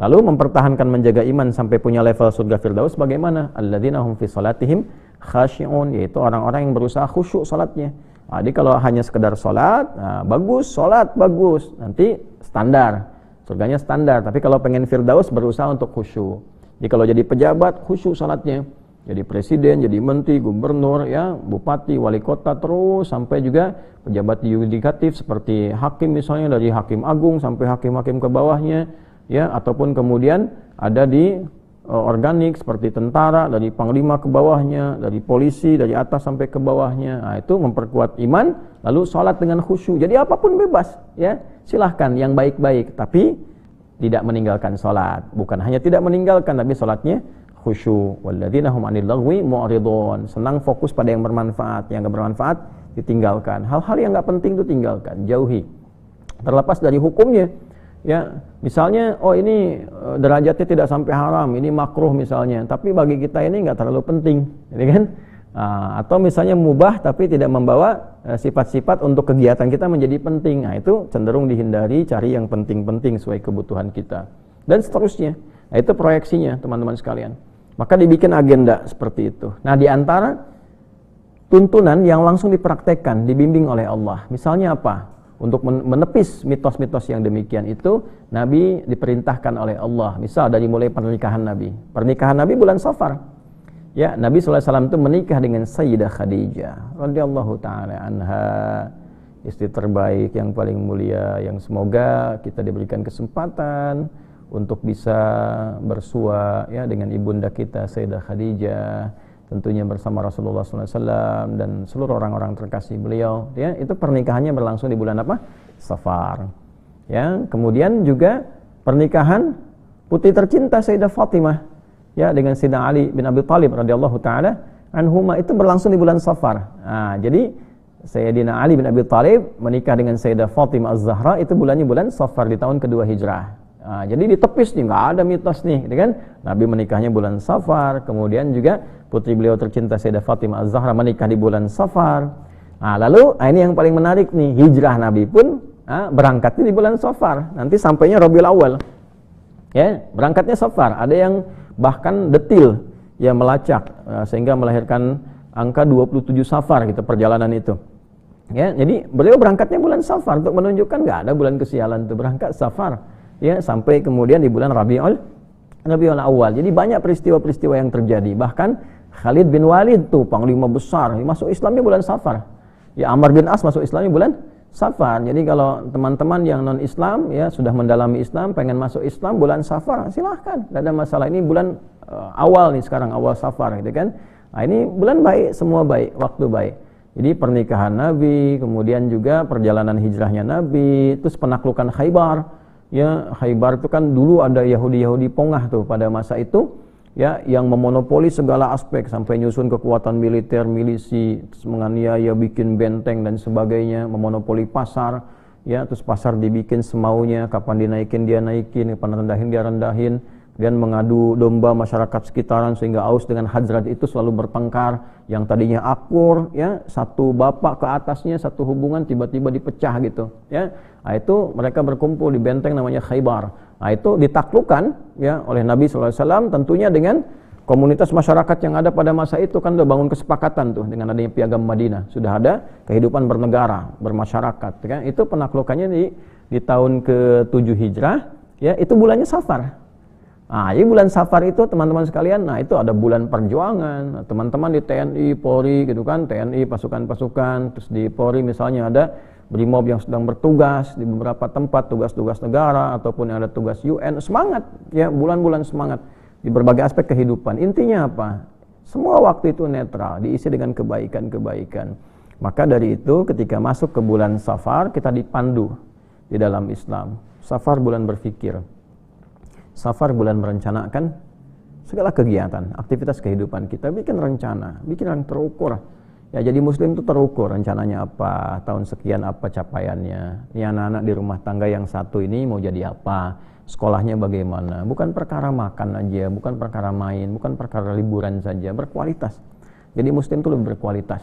Lalu mempertahankan menjaga iman sampai punya level surga Firdaus bagaimana? Alladzina hum fi salatihim khashi'un, yaitu orang-orang yang berusaha khusyuk salatnya. Nah, jadi kalau hanya sekedar salat, nah, bagus, salat bagus, nanti standar. Surganya standar, tapi kalau pengen Firdaus berusaha untuk khusyuk. Jadi kalau jadi pejabat khusyuk salatnya. Jadi presiden, jadi menteri, gubernur, ya, bupati, wali kota, terus sampai juga pejabat yudikatif seperti hakim misalnya, dari hakim agung sampai hakim-hakim ke bawahnya, ya, ataupun kemudian ada di organik seperti tentara, dari panglima ke bawahnya, dari polisi dari atas sampai ke bawahnya. Nah, itu memperkuat iman, lalu sholat dengan khusyuk. Jadi apapun bebas, ya, silahkan yang baik-baik, tapi tidak meninggalkan sholat. Bukan hanya tidak meninggalkan, tapi sholatnya khusyuk. Walladzina hum 'anil lagwi mu'ridun. Senang fokus pada yang bermanfaat, yang enggak bermanfaat ditinggalkan. Hal-hal yang enggak penting itu tinggalkan, jauhi. Terlepas dari hukumnya. Ya, misalnya ini derajatnya tidak sampai haram, ini makruh misalnya, tapi bagi kita ini enggak terlalu penting, gitu kan? Atau misalnya mubah tapi tidak membawa sifat-sifat untuk kegiatan kita menjadi penting. Nah, itu cenderung dihindari, cari yang penting-penting sesuai kebutuhan kita. Dan seterusnya. Nah, itu proyeksinya, teman-teman sekalian. Maka dibikin agenda seperti itu. Nah, di antara tuntunan yang langsung dipraktekkan, dibimbing oleh Allah. Misalnya apa? Untuk menepis mitos-mitos yang demikian itu, Nabi diperintahkan oleh Allah. Misal dari mulai pernikahan Nabi. Pernikahan Nabi bulan Safar. Ya, Nabi SAW itu menikah dengan Sayyidah Khadijah radhiyallahu taala anha, istri terbaik yang paling mulia, yang semoga kita diberikan kesempatan untuk bisa bersua, ya, dengan ibunda kita Sayyidah Khadijah, tentunya bersama Rasulullah SAW dan seluruh orang-orang terkasih beliau. Ya, itu pernikahannya berlangsung di bulan apa? Safar. Ya, kemudian juga pernikahan putri tercinta Sayyidah Fatimah, ya, dengan Sayyidina Ali bin Abi Thalib radhiyallahu taala anhuma, itu berlangsung di bulan Safar. Nah, jadi Sayyidina Ali bin Abi Thalib menikah dengan Sayyidah Fatimah Az-Zahra itu bulannya bulan Safar di tahun kedua Hijrah. Nah, jadi ditepis nih, nggak ada mitos nih, gitu kan? Nabi menikahnya bulan Safar, kemudian juga putri beliau tercinta Sayyidah Fatimah Az-Zahra menikah di bulan Safar. Nah, lalu ini yang paling menarik nih, hijrah Nabi pun berangkatnya di bulan Safar, nanti sampainya Rabiul Awal. Ya, berangkatnya Safar. Ada yang bahkan detil, ya, melacak sehingga melahirkan angka 27 Safar gitu perjalanan itu. Ya, jadi beliau berangkatnya bulan Safar untuk menunjukkan nggak ada bulan kesialan itu, berangkat Safar. Ya, sampai kemudian di bulan Rabiul Awal. Jadi banyak peristiwa-peristiwa yang terjadi. Bahkan Khalid bin Walid tuh panglima besar, masuk Islamnya bulan Safar. Ya, Amr bin As masuk Islamnya bulan Safar. Jadi kalau teman-teman yang non Islam, ya, sudah mendalami Islam, pengen masuk Islam bulan Safar, silahkan, tidak ada masalah. Ini bulan awal nih sekarang, awal Safar, gitu kan. Nah, ini bulan baik, semua baik, waktu baik. Jadi pernikahan Nabi, kemudian juga perjalanan hijrahnya Nabi, terus penaklukan Khaybar. Ya, Khaybar itu kan dulu ada Yahudi-Yahudi pongah tuh pada masa itu, ya, yang memonopoli segala aspek sampai nyusun kekuatan militer, milisi, terus menganiaya, bikin benteng dan sebagainya, memonopoli pasar, ya, terus pasar dibikin semaunya, kapan dinaikin dia naikin, kapan rendahin dia rendahin, kemudian mengadu domba masyarakat sekitaran sehingga Aus dengan Khazraj itu selalu bertengkar, yang tadinya akur, ya, satu bapak ke atasnya, satu hubungan tiba-tiba dipecah gitu, ya. Nah, itu mereka berkumpul di benteng namanya Khaybar. Nah, itu ditaklukkan, ya, oleh Nabi SAW tentunya dengan komunitas masyarakat yang ada pada masa itu, kan udah bangun kesepakatan tuh dengan adanya Piagam Madinah. Sudah ada kehidupan bernegara, bermasyarakat, kan? Itu penaklukannya di tahun ke-7 Hijrah. Ya, itu bulannya Safar. Nah, jadi bulan Safar itu teman-teman sekalian, nah itu ada bulan perjuangan. Teman-teman di TNI, Polri gitu kan, TNI pasukan-pasukan, terus di Polri misalnya ada BRIMOB yang sedang bertugas di beberapa tempat, tugas-tugas negara ataupun yang ada tugas UN, semangat ya, bulan-bulan semangat di berbagai aspek kehidupan. Intinya apa? Semua waktu itu netral, diisi dengan kebaikan-kebaikan. Maka dari itu ketika masuk ke bulan Safar, kita dipandu di dalam Islam. Safar bulan berfikir, Safar bulan merencanakan segala kegiatan, aktivitas kehidupan kita, bikin rencana, bikin yang terukur. Ya, jadi muslim itu terukur, rencananya apa, tahun sekian apa capaiannya. Ini anak-anak di rumah tangga yang satu ini mau jadi apa, sekolahnya bagaimana. Bukan perkara makan aja, bukan perkara main, bukan perkara liburan saja, berkualitas. Jadi muslim itu lebih berkualitas.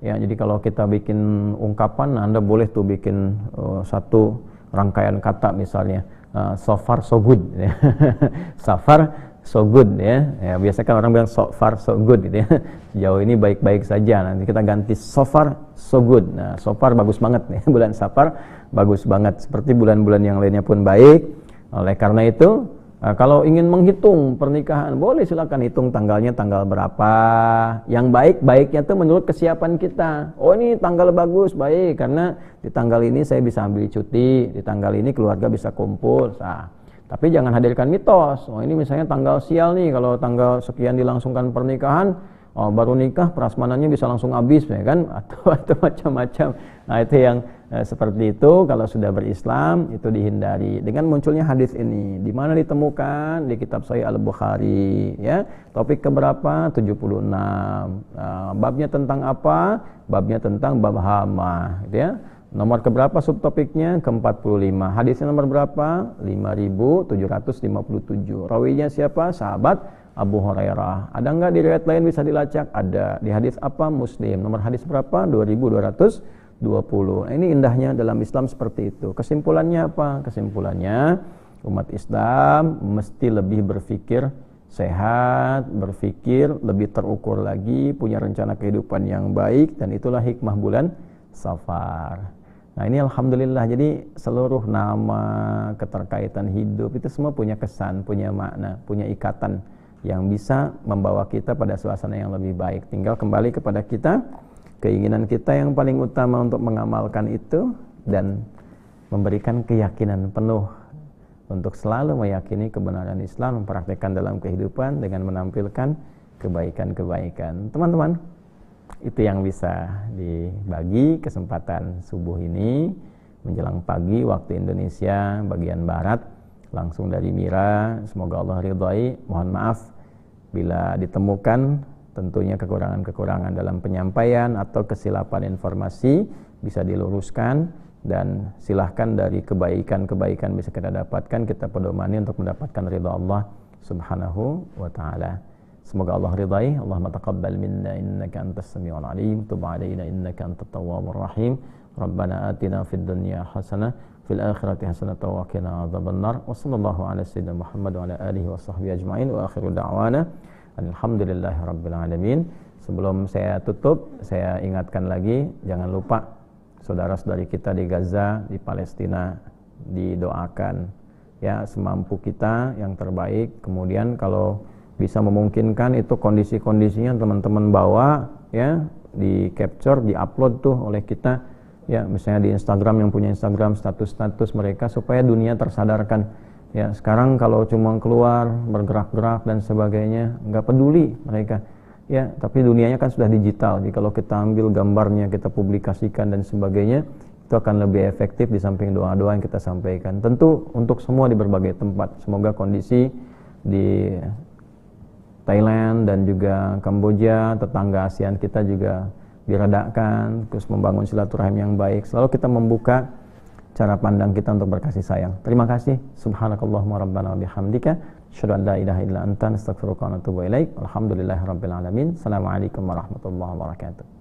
Ya, jadi kalau kita bikin ungkapan, Anda boleh tuh bikin satu rangkaian kata misalnya, so far so good. So far so good ya. Ya, biasanya kan orang bilang so far so good gitu ya. Sejauh ini baik-baik saja. Nanti kita ganti so far so good. Nah, so far bagus banget nih. Bulan Safar bagus banget. Seperti bulan-bulan yang lainnya pun baik. Oleh karena itu, kalau ingin menghitung pernikahan, boleh silakan hitung tanggalnya tanggal berapa. Yang baik-baiknya itu menurut kesiapan kita. Oh, ini tanggal bagus, baik, karena di tanggal ini saya bisa ambil cuti, di tanggal ini keluarga bisa kumpul. Nah, tapi jangan hadirkan mitos. Oh, ini misalnya tanggal sial nih, kalau tanggal sekian dilangsungkan pernikahan, oh, baru nikah prasmanannya bisa langsung habis ya kan, atau macam-macam. Nah, itu yang seperti itu. Kalau sudah berislam itu dihindari. Dengan munculnya hadis ini, di mana ditemukan? Di kitab Sahih Al-Bukhari ya. Topik keberapa? 76. Babnya tentang apa? Babnya tentang bab hama gitu ya. Nomor keberapa subtopiknya? Ke-45. Hadisnya nomor berapa? 5757. Rawinya siapa? Sahabat Abu Hurairah. Ada enggak di riwayat lain bisa dilacak? Ada. Di hadis apa? Muslim. Nomor hadis berapa? 2220. Nah, ini indahnya dalam Islam seperti itu. Kesimpulannya apa? Kesimpulannya umat Islam mesti lebih berpikir sehat, berpikir lebih terukur lagi, punya rencana kehidupan yang baik, dan itulah hikmah bulan Safar. Nah, ini alhamdulillah, jadi seluruh nama, keterkaitan hidup itu semua punya kesan, punya makna, punya ikatan yang bisa membawa kita pada suasana yang lebih baik. Tinggal kembali kepada kita, keinginan kita yang paling utama untuk mengamalkan itu dan memberikan keyakinan penuh untuk selalu meyakini kebenaran Islam, mempraktikkan dalam kehidupan dengan menampilkan kebaikan-kebaikan. Teman-teman, itu yang bisa dibagi kesempatan subuh ini menjelang pagi waktu Indonesia bagian barat, langsung dari Mira. Semoga Allah ridhai. Mohon maaf bila ditemukan tentunya kekurangan-kekurangan dalam penyampaian atau kesilapan informasi, bisa diluruskan, dan silahkan dari kebaikan-kebaikan bisa kita dapatkan, kita pedomani untuk mendapatkan ridha Allah Subhanahu wa ta'ala. Semoga Allah ridhai. Allahumma taqabbal minna innaka antas sami'ul alim, tub 'alaina innaka antat tawwabur rahim. Rabbana atina fid dunya hasanah fil akhirati hasanah wa qina adzabannar. Wa sallallahu ala sayyidina Muhammad wa ala alihi wa sahbihi ajma'in. Wa akhiru da'wana alhamdulillahi rabbil alamin. Sebelum saya tutup, saya ingatkan lagi, jangan lupa saudara-saudari kita di Gaza, di Palestina, didoakan ya semampu kita yang terbaik. Kemudian kalau bisa memungkinkan itu kondisi-kondisinya teman-teman bawa ya, di capture, di upload tuh oleh kita ya, misalnya di Instagram, yang punya Instagram, status-status mereka, supaya dunia tersadarkan ya. Sekarang kalau cuma keluar bergerak-gerak dan sebagainya nggak peduli mereka ya, tapi dunianya kan sudah digital. Jadi kalau kita ambil gambarnya, kita publikasikan dan sebagainya, itu akan lebih efektif di samping doa-doa yang kita sampaikan. Tentu untuk semua di berbagai tempat. Semoga kondisi di Thailand dan juga Kamboja, tetangga ASEAN kita juga diredakan, terus membangun silaturahim yang baik. Selalu kita membuka cara pandang kita untuk berkasih sayang. Terima kasih. Subhanakallahumma rabbana wa bihamdika, asyhadu an la ilaha illa anta, astaghfiruka wa atubu ilaik. Alhamdulillahirabbil alamin. Assalamualaikum warahmatullahi wabarakatuh.